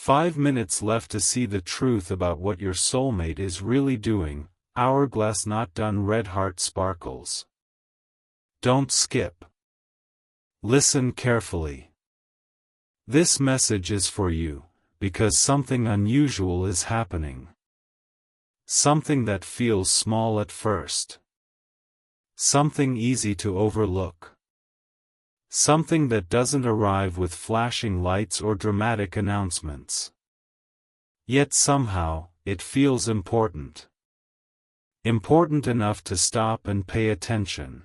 5 minutes left to see the truth about what your soulmate is really doing. Hourglass not done. Red heart sparkles. Don't skip. Listen carefully. This message is for you, because something unusual is happening. Something that feels small at first. Something easy to overlook. Something that doesn't arrive with flashing lights or dramatic announcements. Yet somehow, it feels important. Important enough to stop and pay attention.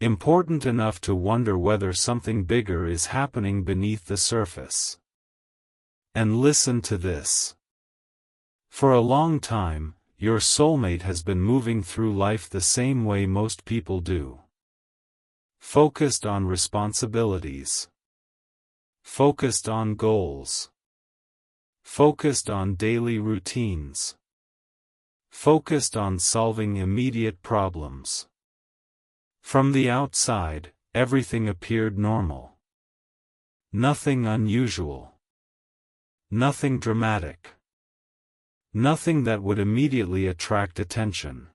Important enough to wonder whether something bigger is happening beneath the surface. And listen to this. For a long time, your soulmate has been moving through life the same way most people do. Focused on responsibilities. Focused on goals. Focused on daily routines. Focused on solving immediate problems. From the outside, everything appeared normal. Nothing unusual. Nothing dramatic. Nothing that would immediately attract attention.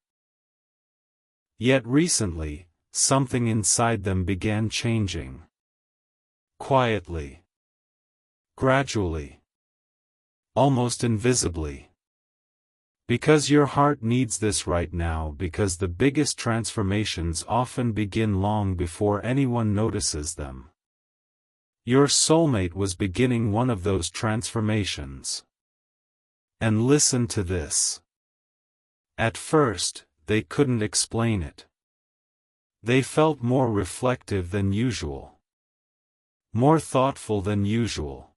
Yet recently, something inside them began changing. Quietly. Gradually. Almost invisibly. Because your heart needs this right now, because the biggest transformations often begin long before anyone notices them. Your soulmate was beginning one of those transformations. And listen to this. At first, they couldn't explain it. They felt more reflective than usual. More thoughtful than usual.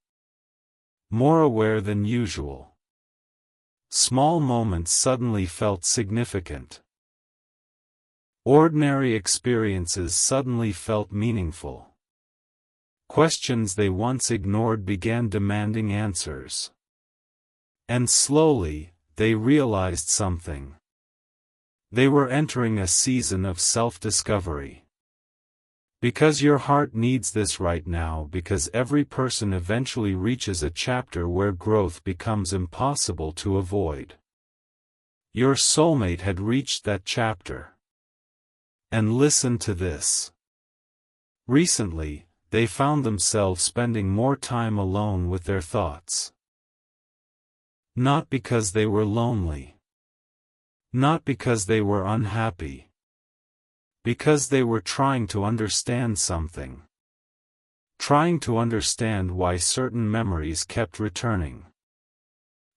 More aware than usual. Small moments suddenly felt significant. Ordinary experiences suddenly felt meaningful. Questions they once ignored began demanding answers. And slowly, they realized something. They were entering a season of self-discovery. Because your heart needs this right now, because every person eventually reaches a chapter where growth becomes impossible to avoid. Your soulmate had reached that chapter. And listen to this. Recently, they found themselves spending more time alone with their thoughts. Not because they were lonely. Not because they were unhappy. Because they were trying to understand something. Trying to understand why certain memories kept returning.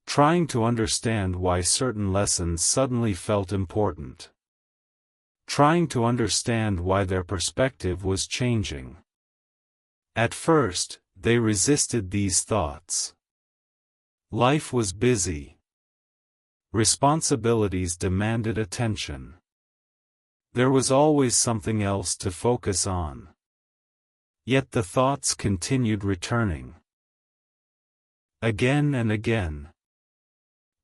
Trying to understand why certain lessons suddenly felt important. Trying to understand why their perspective was changing. At first, they resisted these thoughts. Life was busy. Responsibilities demanded attention. There was always something else to focus on. Yet the thoughts continued returning. Again and again.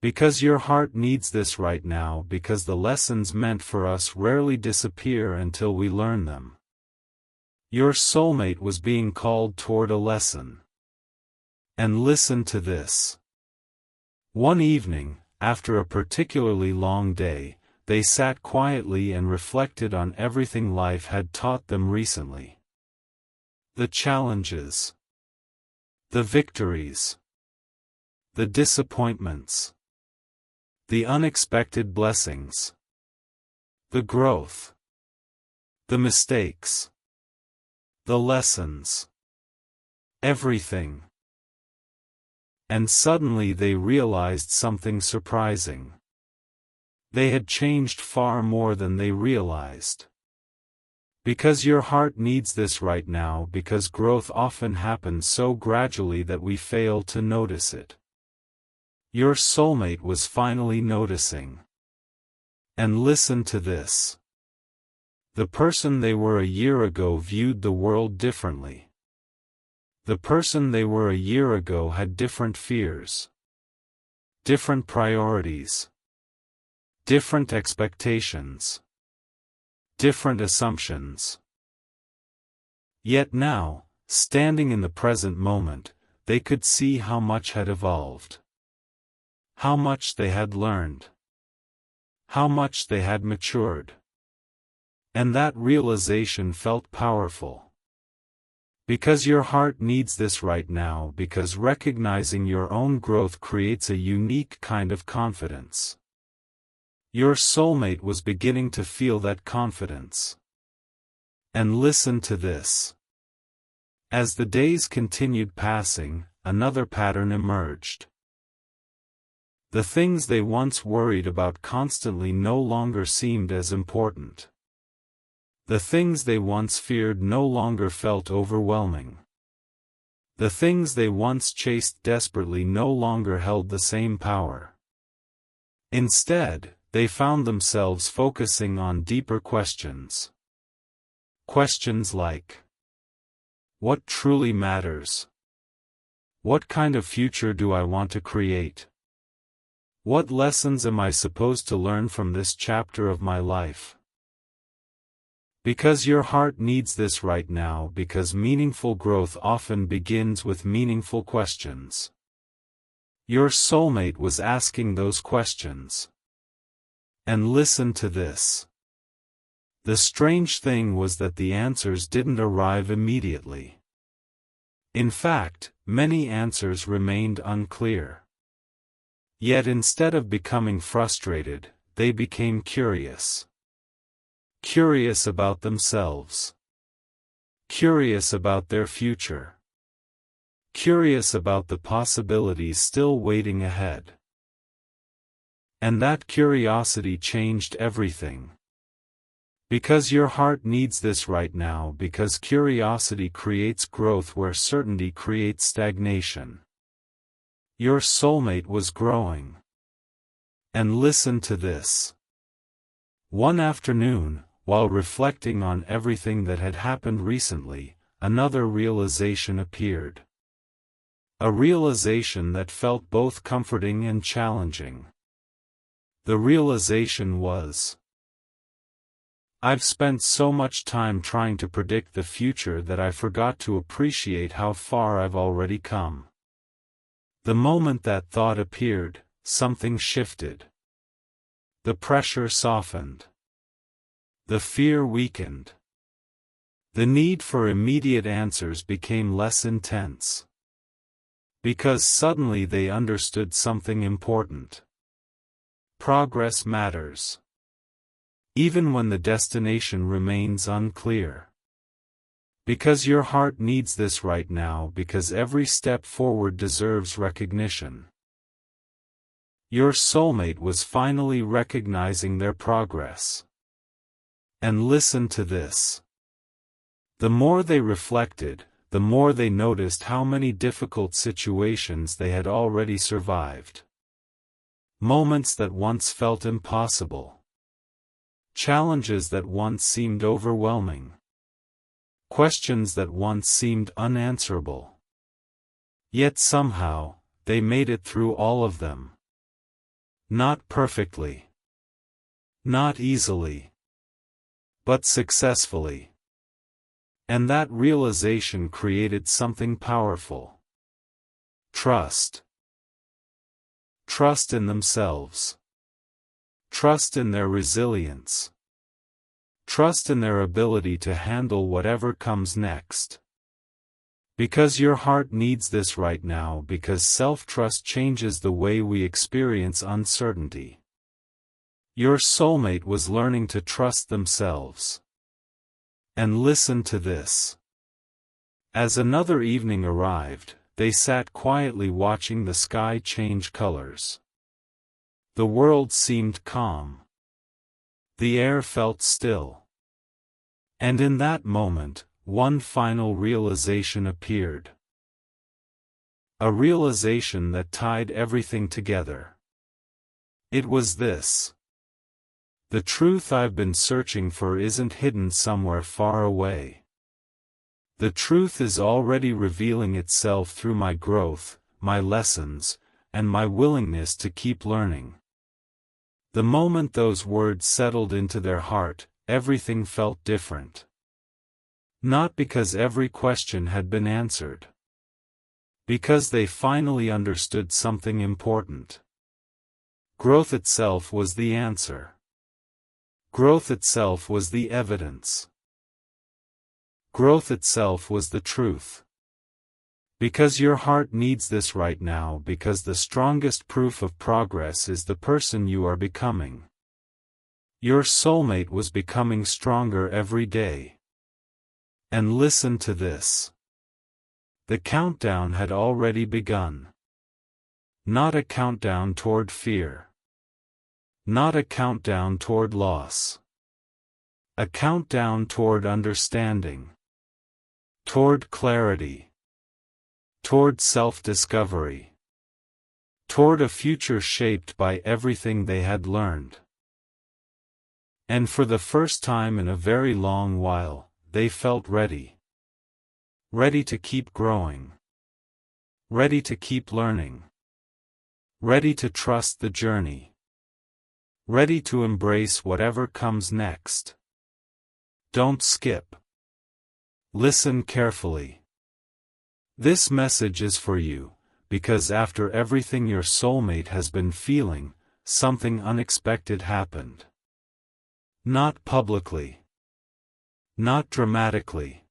Because your heart needs this right now, because the lessons meant for us rarely disappear until we learn them. Your soulmate was being called toward a lesson. And listen to this. One evening, after a particularly long day, they sat quietly and reflected on everything life had taught them recently. The challenges. The victories. The disappointments. The unexpected blessings. The growth. The mistakes. The lessons. Everything. And suddenly they realized something surprising. They had changed far more than they realized. Because your heart needs this right now, because growth often happens so gradually that we fail to notice it. Your soulmate was finally noticing. And listen to this. The person they were a year ago viewed the world differently. The person they were a year ago had different fears. Different priorities. Different expectations. Different assumptions. Yet now, standing in the present moment, they could see how much had evolved. How much they had learned. How much they had matured. And that realization felt powerful. Because your heart needs this right now, because recognizing your own growth creates a unique kind of confidence. Your soulmate was beginning to feel that confidence. And listen to this. As the days continued passing, another pattern emerged. The things they once worried about constantly no longer seemed as important. The things they once feared no longer felt overwhelming. The things they once chased desperately no longer held the same power. Instead, they found themselves focusing on deeper questions. Questions like, what truly matters? What kind of future do I want to create? What lessons am I supposed to learn from this chapter of my life? Because your heart needs this right now, because meaningful growth often begins with meaningful questions. Your soulmate was asking those questions. And listen to this. The strange thing was that the answers didn't arrive immediately. In fact, many answers remained unclear. Yet instead of becoming frustrated, they became curious. Curious about themselves. Curious about their future. Curious about the possibilities still waiting ahead. And that curiosity changed everything. Because your heart needs this right now, because curiosity creates growth where certainty creates stagnation. Your soulmate was growing. And listen to this. One afternoon, while reflecting on everything that had happened recently, another realization appeared. A realization that felt both comforting and challenging. The realization was, I've spent so much time trying to predict the future that I forgot to appreciate how far I've already come. The moment that thought appeared, something shifted. The pressure softened. The fear weakened. The need for immediate answers became less intense. Because suddenly they understood something important. Progress matters. Even when the destination remains unclear. Because your heart needs this right now, because every step forward deserves recognition. Your soulmate was finally recognizing their progress. And listen to this. The more they reflected, the more they noticed how many difficult situations they had already survived. Moments that once felt impossible. Challenges that once seemed overwhelming. Questions that once seemed unanswerable. Yet somehow, they made it through all of them. Not perfectly. Not easily. But successfully. And that realization created something powerful. Trust. Trust in themselves. Trust in their resilience. Trust in their ability to handle whatever comes next. Because your heart needs this right now, because self-trust changes the way we experience uncertainty. Your soulmate was learning to trust themselves. And listen to this. As another evening arrived, they sat quietly watching the sky change colors. The world seemed calm. The air felt still. And in that moment, one final realization appeared. A realization that tied everything together. It was this. The truth I've been searching for isn't hidden somewhere far away. The truth is already revealing itself through my growth, my lessons, and my willingness to keep learning. The moment those words settled into their heart, everything felt different. Not because every question had been answered. Because they finally understood something important. Growth itself was the answer. Growth itself was the evidence. Growth itself was the truth. Because your heart needs this right now, because the strongest proof of progress is the person you are becoming. Your soulmate was becoming stronger every day. And listen to this. The countdown had already begun. Not a countdown toward fear. Not a countdown toward loss. A countdown toward understanding. Toward clarity. Toward self-discovery. Toward a future shaped by everything they had learned. And for the first time in a very long while, they felt ready. Ready to keep growing. Ready to keep learning. Ready to trust the journey. Ready to embrace whatever comes next. Don't skip. Listen carefully. This message is for you, because after everything your soulmate has been feeling, something unexpected happened. Not publicly. Not dramatically.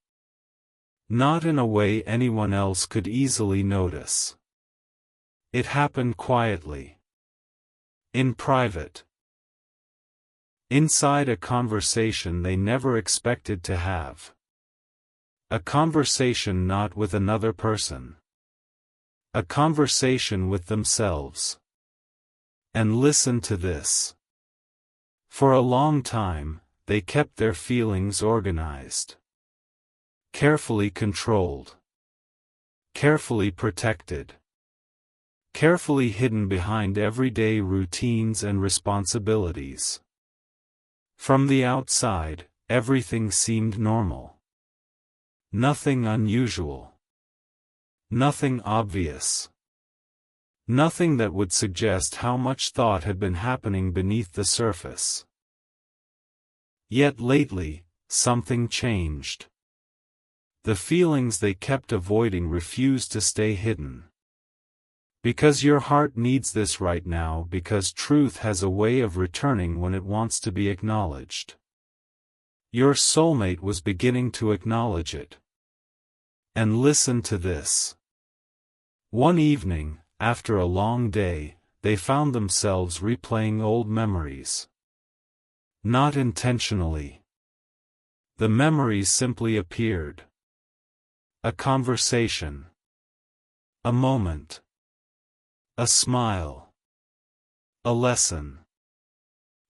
Not in a way anyone else could easily notice. It happened quietly. In private. Inside a conversation they never expected to have. A conversation not with another person. A conversation with themselves. And listen to this. For a long time, they kept their feelings organized. Carefully controlled. Carefully protected. Carefully hidden behind everyday routines and responsibilities. From the outside, everything seemed normal. Nothing unusual. Nothing obvious. Nothing that would suggest how much thought had been happening beneath the surface. Yet lately, something changed. The feelings they kept avoiding refused to stay hidden. Because your heart needs this right now, because truth has a way of returning when it wants to be acknowledged. Your soulmate was beginning to acknowledge it. And listen to this. One evening, after a long day, they found themselves replaying old memories. Not intentionally. The memories simply appeared. A conversation. A moment. A smile. A lesson.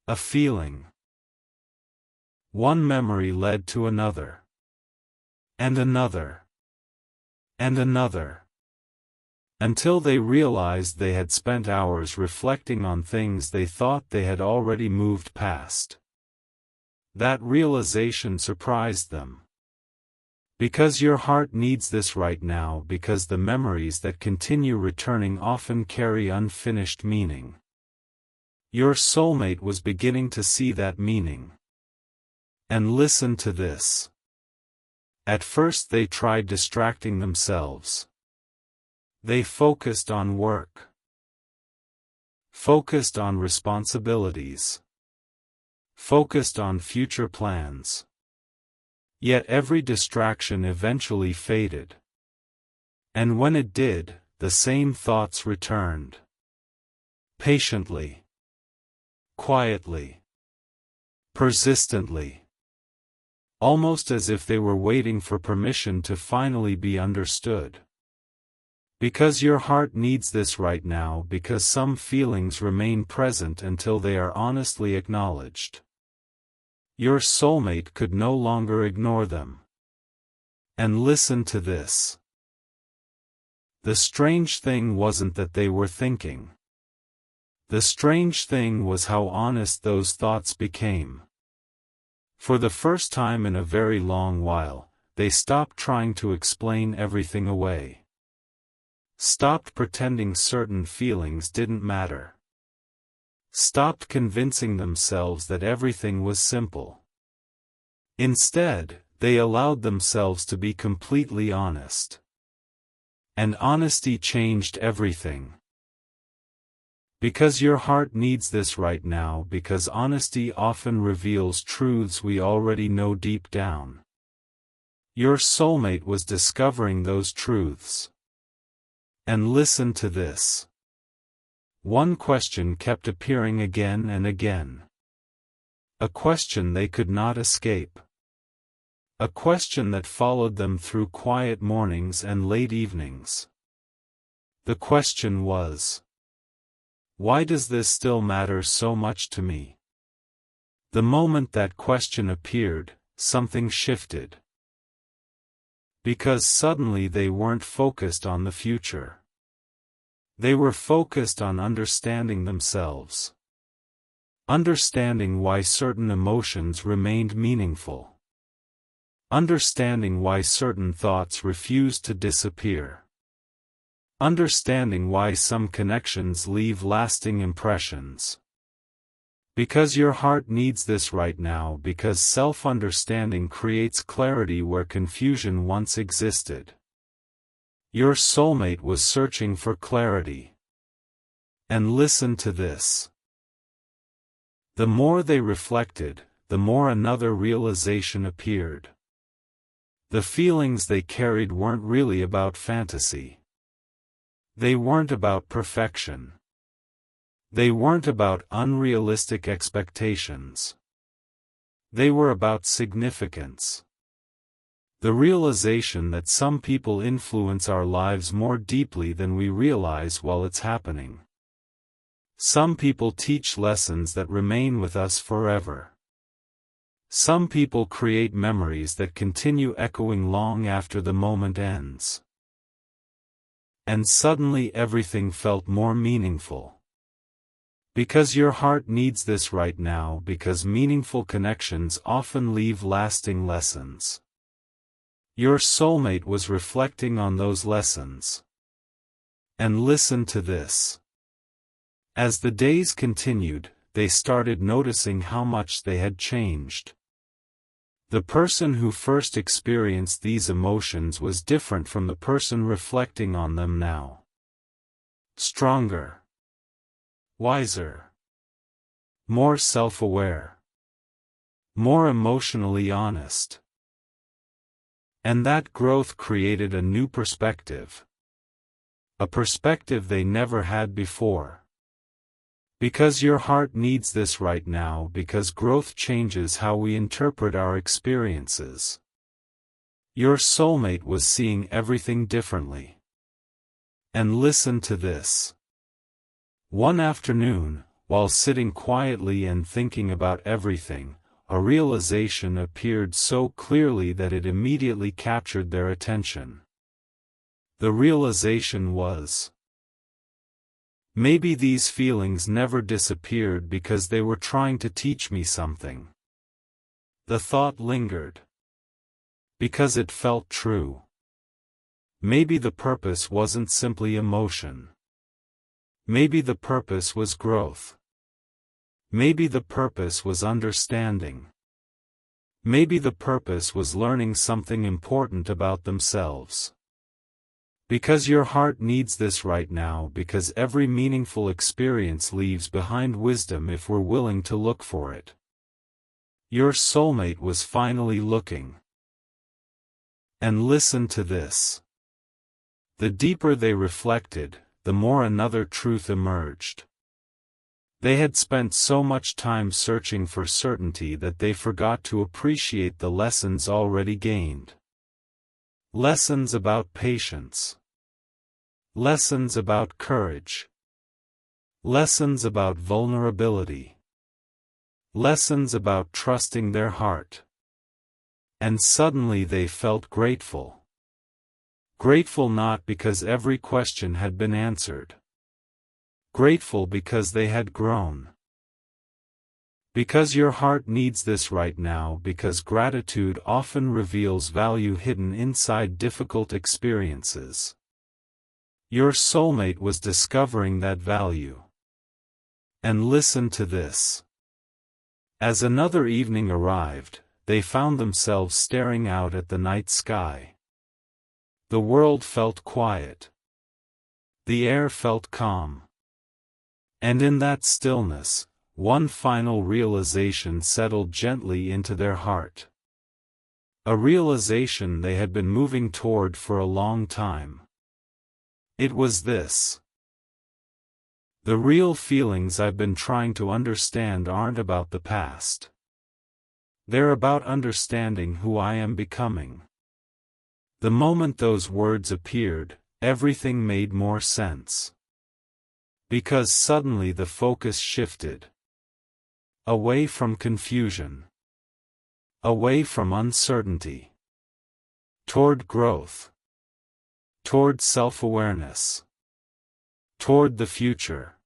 A feeling. One memory led to another. And another. And another. Until they realized they had spent hours reflecting on things they thought they had already moved past. That realization surprised them. Because your heart needs this right now, because the memories that continue returning often carry unfinished meaning. Your soulmate was beginning to see that meaning. And listen to this. At first they tried distracting themselves. They focused on work. Focused on responsibilities. Focused on future plans. Yet every distraction eventually faded. And when it did, the same thoughts returned. Patiently. Quietly. Persistently. Almost as if they were waiting for permission to finally be understood. Because your heart needs this right now, because some feelings remain present until they are honestly acknowledged. Your soulmate could no longer ignore them. And listen to this. The strange thing wasn't that they were thinking. The strange thing was how honest those thoughts became. For the first time in a very long while, they stopped trying to explain everything away. Stopped pretending certain feelings didn't matter. Stopped convincing themselves that everything was simple. Instead, they allowed themselves to be completely honest. And honesty changed everything. Because your heart needs this right now, because honesty often reveals truths we already know deep down. Your soulmate was discovering those truths. And listen to this. One question kept appearing again and again. A question they could not escape. A question that followed them through quiet mornings and late evenings. The question was, why does this still matter so much to me? The moment that question appeared, something shifted. Because suddenly they weren't focused on the future. They were focused on understanding themselves. Understanding why certain emotions remained meaningful. Understanding why certain thoughts refused to disappear. Understanding why some connections leave lasting impressions. Because your heart needs this right now, because self-understanding creates clarity where confusion once existed. Your soulmate was searching for clarity. And listen to this. The more they reflected, the more another realization appeared. The feelings they carried weren't really about fantasy. They weren't about perfection. They weren't about unrealistic expectations. They were about significance. The realization that some people influence our lives more deeply than we realize while it's happening. Some people teach lessons that remain with us forever. Some people create memories that continue echoing long after the moment ends. And suddenly everything felt more meaningful. Because your heart needs this right now, because meaningful connections often leave lasting lessons. Your soulmate was reflecting on those lessons. And listen to this. As the days continued, they started noticing how much they had changed. The person who first experienced these emotions was different from the person reflecting on them now. Stronger. Wiser. More self-aware. More emotionally honest. And that growth created a new perspective. A perspective they never had before. Because your heart needs this right now, because growth changes how we interpret our experiences. Your soulmate was seeing everything differently. And listen to this. One afternoon, while sitting quietly and thinking about everything, a realization appeared so clearly that it immediately captured their attention. The realization was, maybe these feelings never disappeared because they were trying to teach me something. The thought lingered. Because it felt true. Maybe the purpose wasn't simply emotion. Maybe the purpose was growth. Maybe the purpose was understanding. Maybe the purpose was learning something important about themselves. Because your heart needs this right now, because every meaningful experience leaves behind wisdom if we're willing to look for it. Your soulmate was finally looking. And listen to this. The deeper they reflected, the more another truth emerged. They had spent so much time searching for certainty that they forgot to appreciate the lessons already gained. Lessons about patience. Lessons about courage. Lessons about vulnerability. Lessons about trusting their heart. And suddenly they felt grateful. Grateful not because every question had been answered. Grateful because they had grown. Because your heart needs this right now, because gratitude often reveals value hidden inside difficult experiences. Your soulmate was discovering that value. And listen to this. As another evening arrived, they found themselves staring out at the night sky. The world felt quiet. The air felt calm. And in that stillness, one final realization settled gently into their heart. A realization they had been moving toward for a long time. It was this: the real feelings I've been trying to understand aren't about the past. They're about understanding who I am becoming. The moment those words appeared, everything made more sense. Because suddenly the focus shifted. Away from confusion. Away from uncertainty. Toward growth. Toward self-awareness. Toward the future.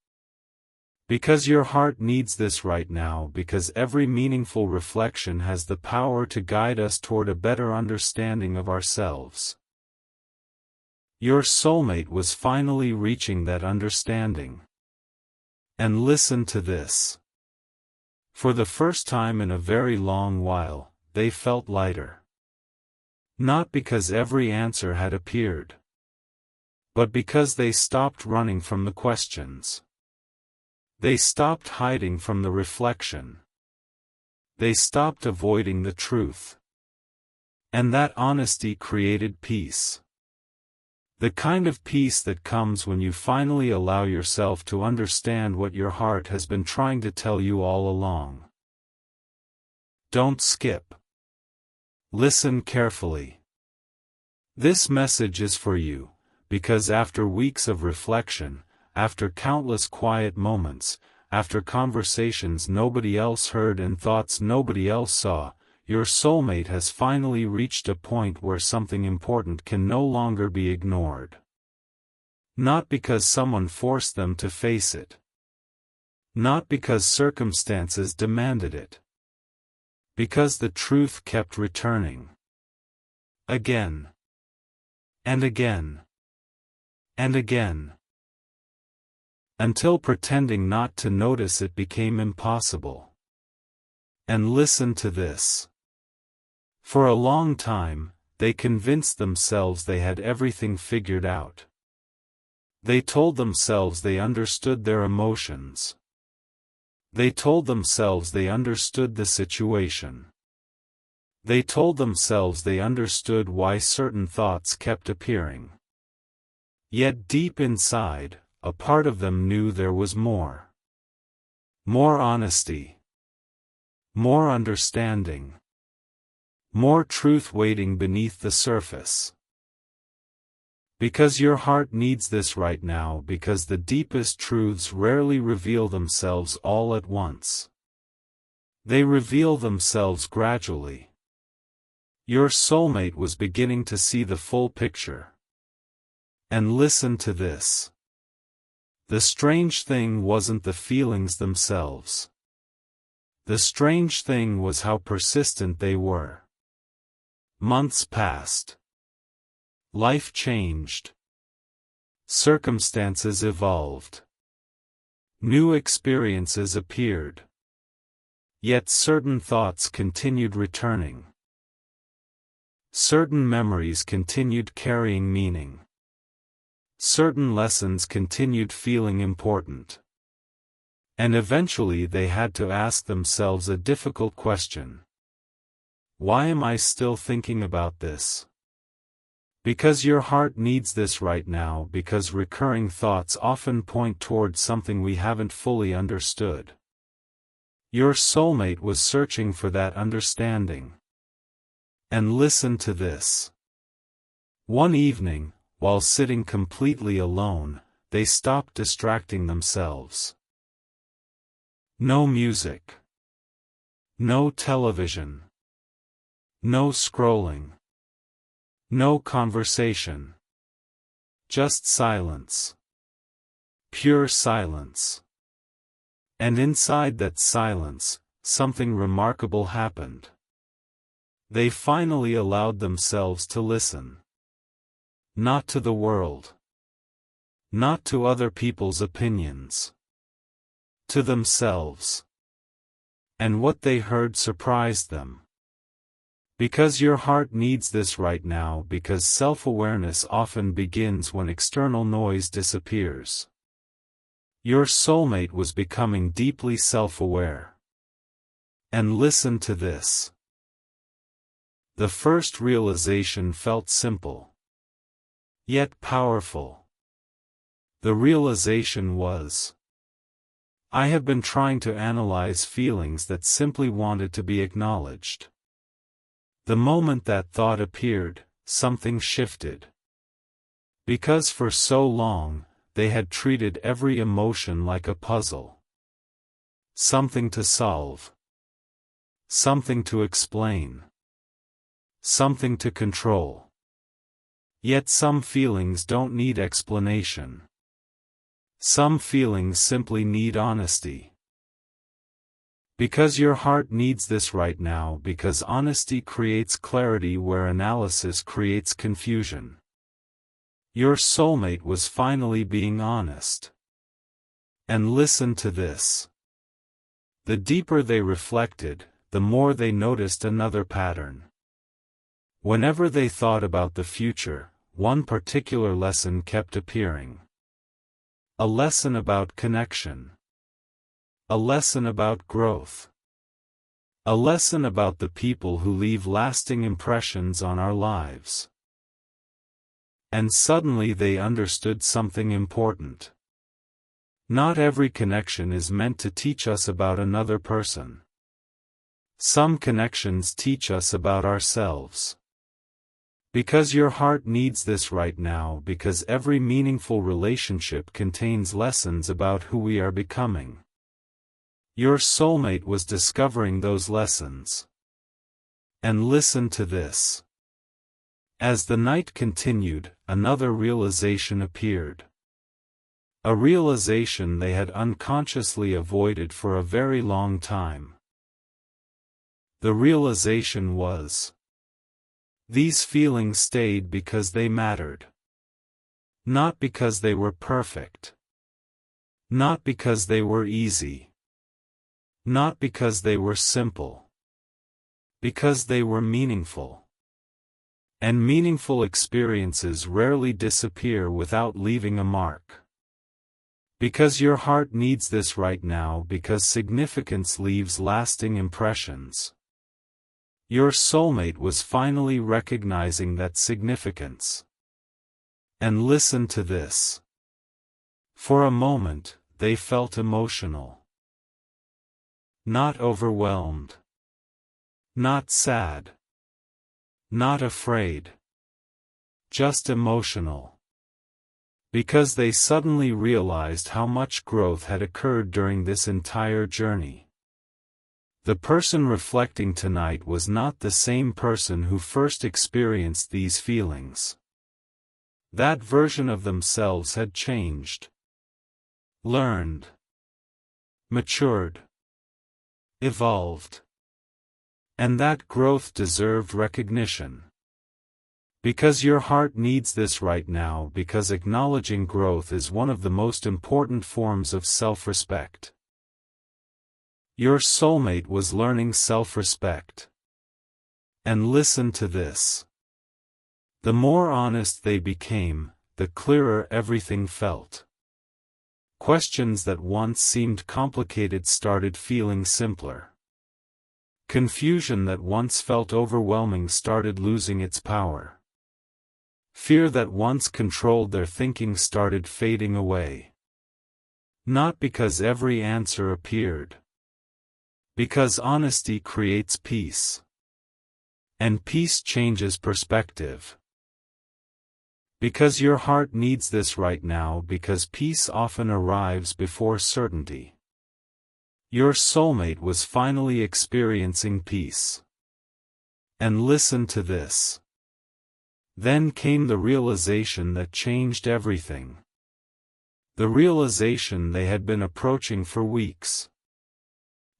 Because your heart needs this right now, because every meaningful reflection has the power to guide us toward a better understanding of ourselves. Your soulmate was finally reaching that understanding. And listen to this. For the first time in a very long while, they felt lighter. Not because every answer had appeared, but because they stopped running from the questions. They stopped hiding from the reflection. They stopped avoiding the truth. And that honesty created peace. The kind of peace that comes when you finally allow yourself to understand what your heart has been trying to tell you all along. Don't skip. Listen carefully. This message is for you, because after weeks of reflection, after countless quiet moments, after conversations nobody else heard and thoughts nobody else saw, your soulmate has finally reached a point where something important can no longer be ignored. Not because someone forced them to face it. Not because circumstances demanded it. Because the truth kept returning. Again. And again. And again. Until pretending not to notice it became impossible. And listen to this. For a long time, they convinced themselves they had everything figured out. They told themselves they understood their emotions. They told themselves they understood the situation. They told themselves they understood why certain thoughts kept appearing. Yet deep inside, a part of them knew there was more. More honesty. More understanding. More truth waiting beneath the surface. Because your heart needs this right now, because the deepest truths rarely reveal themselves all at once. They reveal themselves gradually. Your soulmate was beginning to see the full picture. And listen to this. The strange thing wasn't the feelings themselves. The strange thing was how persistent they were. Months passed. Life changed. Circumstances evolved. New experiences appeared. Yet certain thoughts continued returning. Certain memories continued carrying meaning. Certain lessons continued feeling important. And eventually they had to ask themselves a difficult question. Why am I still thinking about this? Because your heart needs this right now, because recurring thoughts often point toward something we haven't fully understood. Your soulmate was searching for that understanding. And listen to this. One evening, while sitting completely alone, they stopped distracting themselves. No music. No television. No scrolling. No conversation. Just silence. Pure silence. And inside that silence, something remarkable happened. They finally allowed themselves to listen. Not to the world. Not to other people's opinions. To themselves. And what they heard surprised them. Because your heart needs this right now, because self-awareness often begins when external noise disappears. Your soulmate was becoming deeply self-aware. And listen to this. The first realization felt simple, yet powerful. The realization was, I have been trying to analyze feelings that simply wanted to be acknowledged. The moment that thought appeared, something shifted. Because for so long, they had treated every emotion like a puzzle. Something to solve. Something to explain. Something to control. Yet some feelings don't need explanation. Some feelings simply need honesty. Because your heart needs this right now, because honesty creates clarity where analysis creates confusion. Your soulmate was finally being honest. And listen to this. The deeper they reflected, the more they noticed another pattern. Whenever they thought about the future, one particular lesson kept appearing. A lesson about connection. A lesson about growth. A lesson about the people who leave lasting impressions on our lives. And suddenly they understood something important. Not every connection is meant to teach us about another person. Some connections teach us about ourselves. Because your heart needs this right now, because every meaningful relationship contains lessons about who we are becoming. Your soulmate was discovering those lessons. And listen to this. As the night continued, another realization appeared. A realization they had unconsciously avoided for a very long time. The realization was, these feelings stayed because they mattered. Not because they were perfect. Not because they were easy. Not because they were simple. Because they were meaningful. And meaningful experiences rarely disappear without leaving a mark. Because your heart needs this right now, because significance leaves lasting impressions. Your soulmate was finally recognizing that significance. And listen to this. For a moment, they felt emotional. Not overwhelmed. Not sad. Not afraid. Just emotional. Because they suddenly realized how much growth had occurred during this entire journey. The person reflecting tonight was not the same person who first experienced these feelings. That version of themselves had changed. Learned. Matured. Evolved. And that growth deserved recognition. Because your heart needs this right now, because acknowledging growth is one of the most important forms of self-respect. Your soulmate was learning self-respect. And listen to this. The more honest they became, the clearer everything felt. Questions that once seemed complicated started feeling simpler. Confusion that once felt overwhelming started losing its power. Fear that once controlled their thinking started fading away. Not because every answer appeared. Because honesty creates peace. And peace changes perspective. Because your heart needs this right now, because peace often arrives before certainty. Your soulmate was finally experiencing peace. And listen to this. Then came the realization that changed everything. The realization they had been approaching for weeks.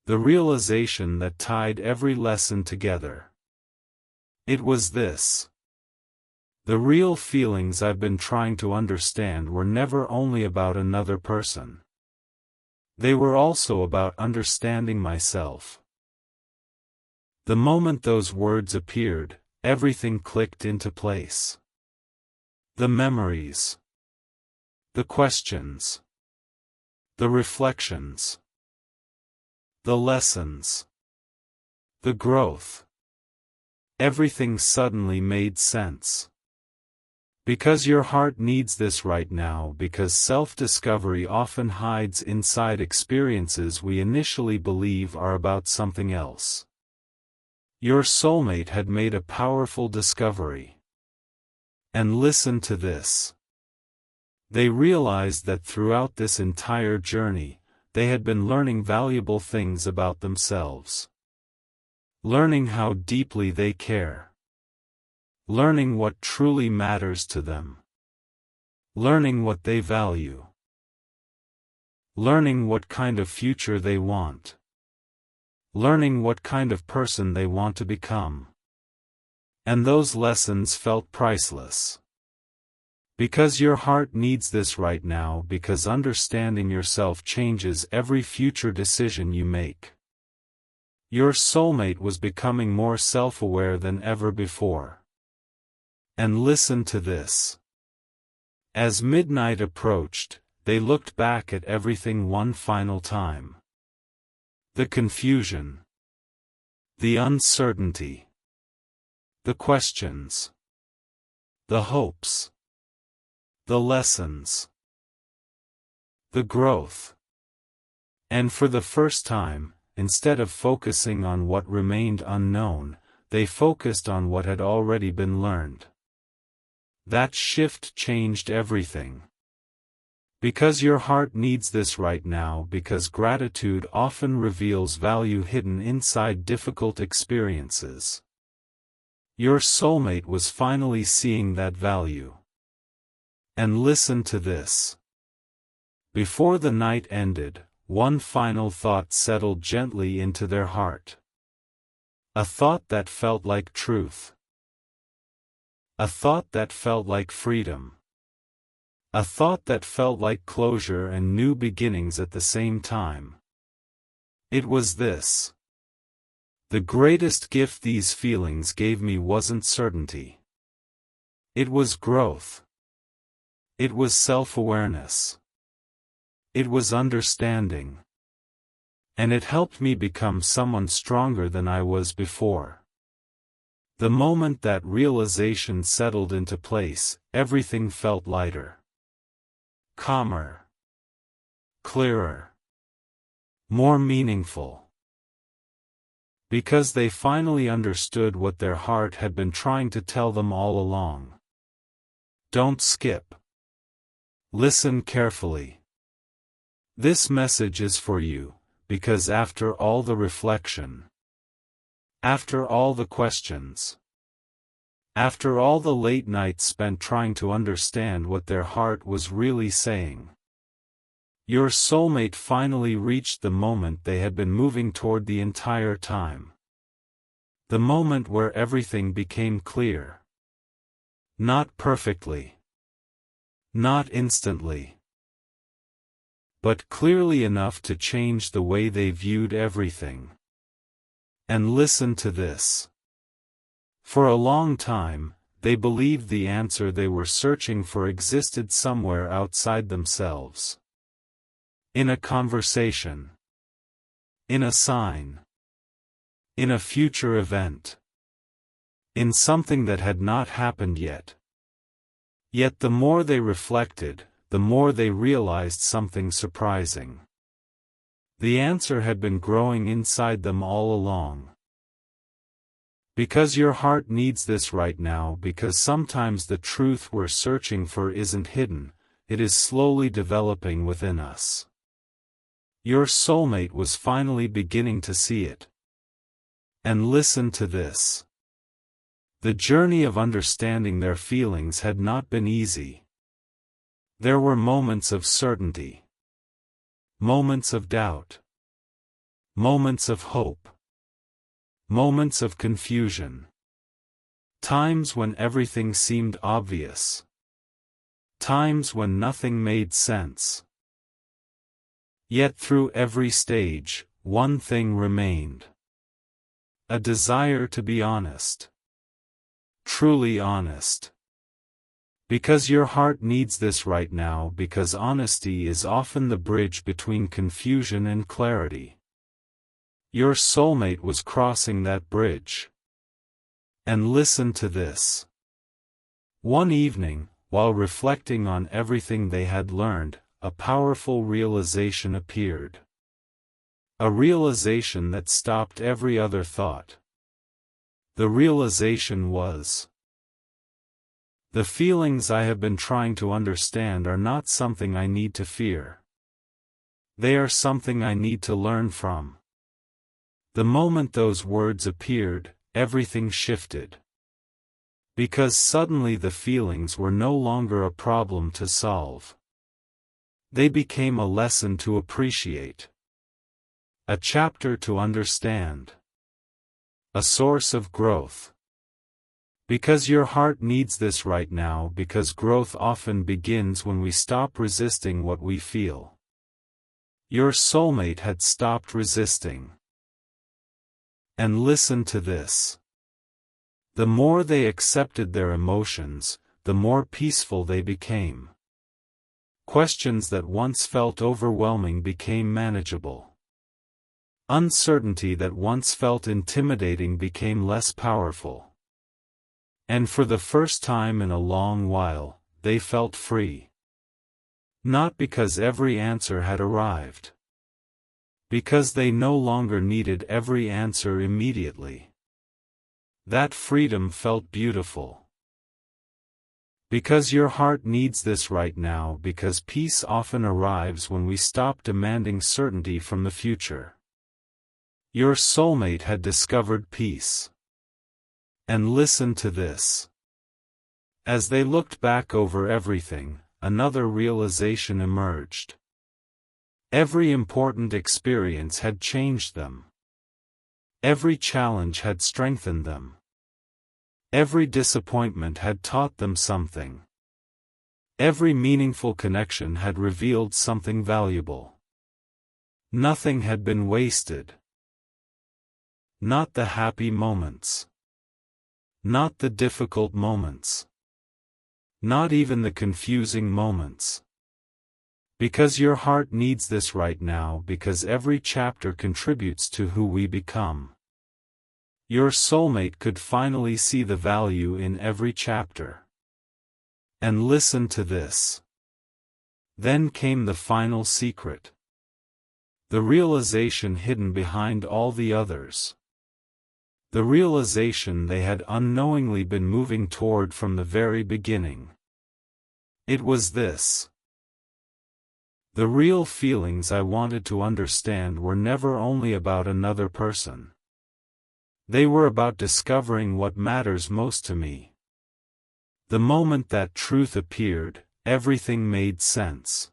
The realization that tied every lesson together. It was this. The real feelings I've been trying to understand were never only about another person. They were also about understanding myself. The moment those words appeared, everything clicked into place. The memories. The questions. The reflections. The lessons. The growth. Everything suddenly made sense. Because your heart needs this right now, because self-discovery often hides inside experiences we initially believe are about something else. Your soulmate had made a powerful discovery. And listen to this. They realized that throughout this entire journey, they had been learning valuable things about themselves. Learning how deeply they care. Learning what truly matters to them. Learning what they value. Learning what kind of future they want. Learning what kind of person they want to become. And those lessons felt priceless. Because your heart needs this right now, because understanding yourself changes every future decision you make. Your soulmate was becoming more self-aware than ever before. And listen to this. As midnight approached, they looked back at everything one final time. The confusion. The uncertainty. The questions. The hopes. The lessons. The growth. And for the first time, instead of focusing on what remained unknown, they focused on what had already been learned. That shift changed everything. Because your heart needs this right now, because gratitude often reveals value hidden inside difficult experiences. Your soulmate was finally seeing that value. And listen to this. Before the night ended, one final thought settled gently into their heart. A thought that felt like truth. A thought that felt like freedom. A thought that felt like closure and new beginnings at the same time. It was this. The greatest gift these feelings gave me wasn't certainty. It was growth. It was self-awareness. It was understanding. And it helped me become someone stronger than I was before. The moment that realization settled into place, everything felt lighter. Calmer. Clearer. More meaningful. Because they finally understood what their heart had been trying to tell them all along. Don't skip. Listen carefully. This message is for you, because after all the reflection, after all the questions, after all the late nights spent trying to understand what their heart was really saying, your soulmate finally reached the moment they had been moving toward the entire time. The moment where everything became clear. Not perfectly. Not instantly. But clearly enough to change the way they viewed everything. And listen to this. For a long time, they believed the answer they were searching for existed somewhere outside themselves. In a conversation. In a sign. In a future event. In something that had not happened yet. Yet the more they reflected, the more they realized something surprising. The answer had been growing inside them all along. Because your heart needs this right now, because sometimes the truth we're searching for isn't hidden, it is slowly developing within us. Your soulmate was finally beginning to see it. And listen to this. The journey of understanding their feelings had not been easy. There were moments of certainty. Moments of doubt. Moments of hope. Moments of confusion. Times when everything seemed obvious. Times when nothing made sense. Yet through every stage, one thing remained. A desire to be honest. Truly honest. Because your heart needs this right now, because honesty is often the bridge between confusion and clarity. Your soulmate was crossing that bridge. And listen to this. One evening, while reflecting on everything they had learned, a powerful realization appeared. A realization that stopped every other thought. The realization was: the feelings I have been trying to understand are not something I need to fear. They are something I need to learn from. The moment those words appeared, everything shifted. Because suddenly the feelings were no longer a problem to solve. They became a lesson to appreciate. A chapter to understand. A source of growth. Because your heart needs this right now, because growth often begins when we stop resisting what we feel. Your soulmate had stopped resisting. And listen to this. The more they accepted their emotions, the more peaceful they became. Questions that once felt overwhelming became manageable. Uncertainty that once felt intimidating became less powerful. And for the first time in a long while, they felt free. Not because every answer had arrived. Because they no longer needed every answer immediately. That freedom felt beautiful. Because your heart needs this right now, because peace often arrives when we stop demanding certainty from the future. Your soulmate had discovered peace. And listen to this. As they looked back over everything, another realization emerged. Every important experience had changed them. Every challenge had strengthened them. Every disappointment had taught them something. Every meaningful connection had revealed something valuable. Nothing had been wasted. Not the happy moments. Not the difficult moments. Not even the confusing moments. Because your heart needs this right now, because every chapter contributes to who we become. Your soulmate could finally see the value in every chapter. And listen to this. Then came the final secret. The realization hidden behind all the others. The realization they had unknowingly been moving toward from the very beginning. It was this. The real feelings I wanted to understand were never only about another person. They were about discovering what matters most to me. The moment that truth appeared, everything made sense.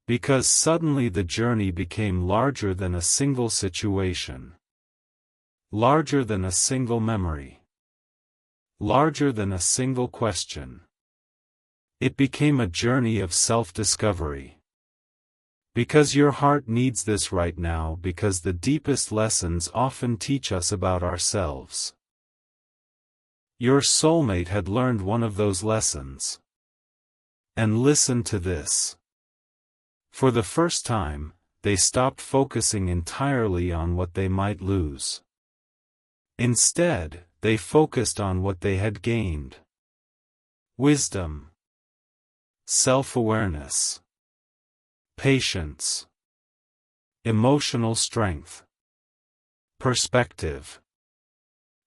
Because suddenly the journey became larger than a single situation. Larger than a single memory. Larger than a single question. It became a journey of self-discovery. Because your heart needs this right now, because the deepest lessons often teach us about ourselves. Your soulmate had learned one of those lessons. And listen to this. For the first time, they stopped focusing entirely on what they might lose. Instead, they focused on what they had gained. Wisdom. Self-awareness. Patience. Emotional strength. Perspective.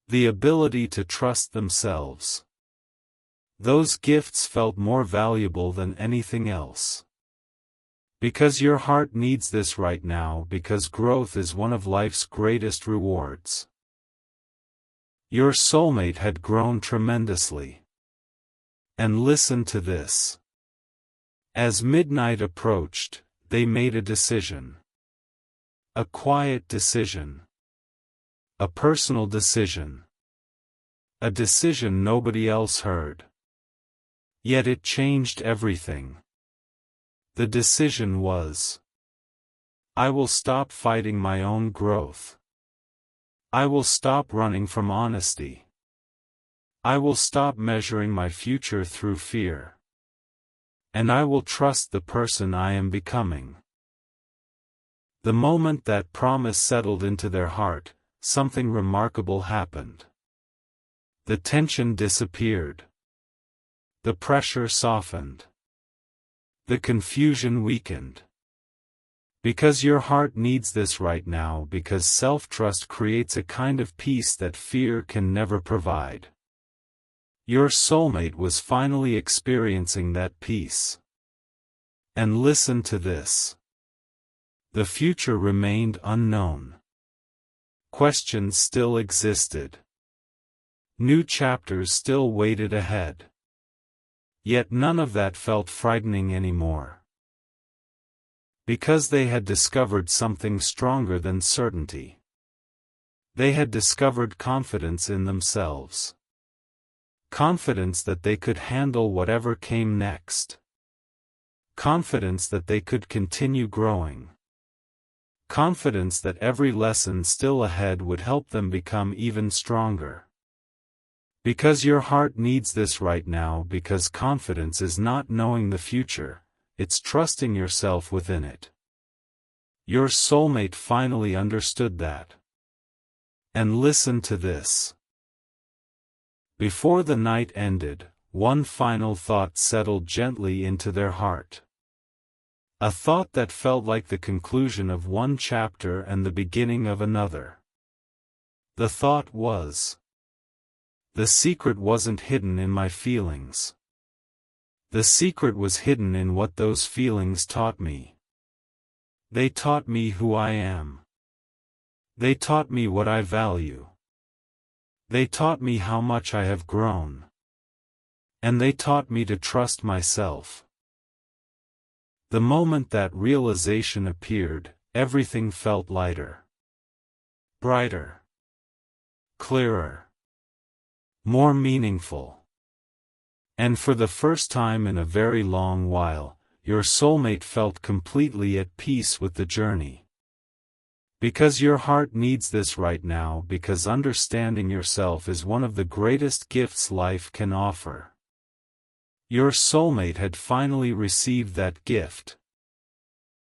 The ability to trust themselves. Those gifts felt more valuable than anything else. Because your heart needs this right now, because growth is one of life's greatest rewards. Your soulmate had grown tremendously. And listen to this. As midnight approached, they made a decision. A quiet decision. A personal decision. A decision nobody else heard. Yet it changed everything. The decision was: I will stop fighting my own growth. I will stop running from honesty. I will stop measuring my future through fear. And I will trust the person I am becoming. The moment that promise settled into their heart, something remarkable happened. The tension disappeared. The pressure softened. The confusion weakened. Because your heart needs this right now, because self-trust creates a kind of peace that fear can never provide. Your soulmate was finally experiencing that peace. And listen to this. The future remained unknown. Questions still existed. New chapters still waited ahead. Yet none of that felt frightening anymore. Because they had discovered something stronger than certainty. They had discovered confidence in themselves. Confidence that they could handle whatever came next. Confidence that they could continue growing. Confidence that every lesson still ahead would help them become even stronger. Because your heart needs this right now, because confidence is not knowing the future, it's trusting yourself within it. Your soulmate finally understood that. And listen to this. Before the night ended, one final thought settled gently into their heart. A thought that felt like the conclusion of one chapter and the beginning of another. The thought was, the secret wasn't hidden in my feelings. The secret was hidden in what those feelings taught me. They taught me who I am. They taught me what I value. They taught me how much I have grown. And they taught me to trust myself. The moment that realization appeared, everything felt lighter. Brighter. Clearer. More meaningful. And for the first time in a very long while, your soulmate felt completely at peace with the journey. Because your heart needs this right now, because understanding yourself is one of the greatest gifts life can offer. Your soulmate had finally received that gift.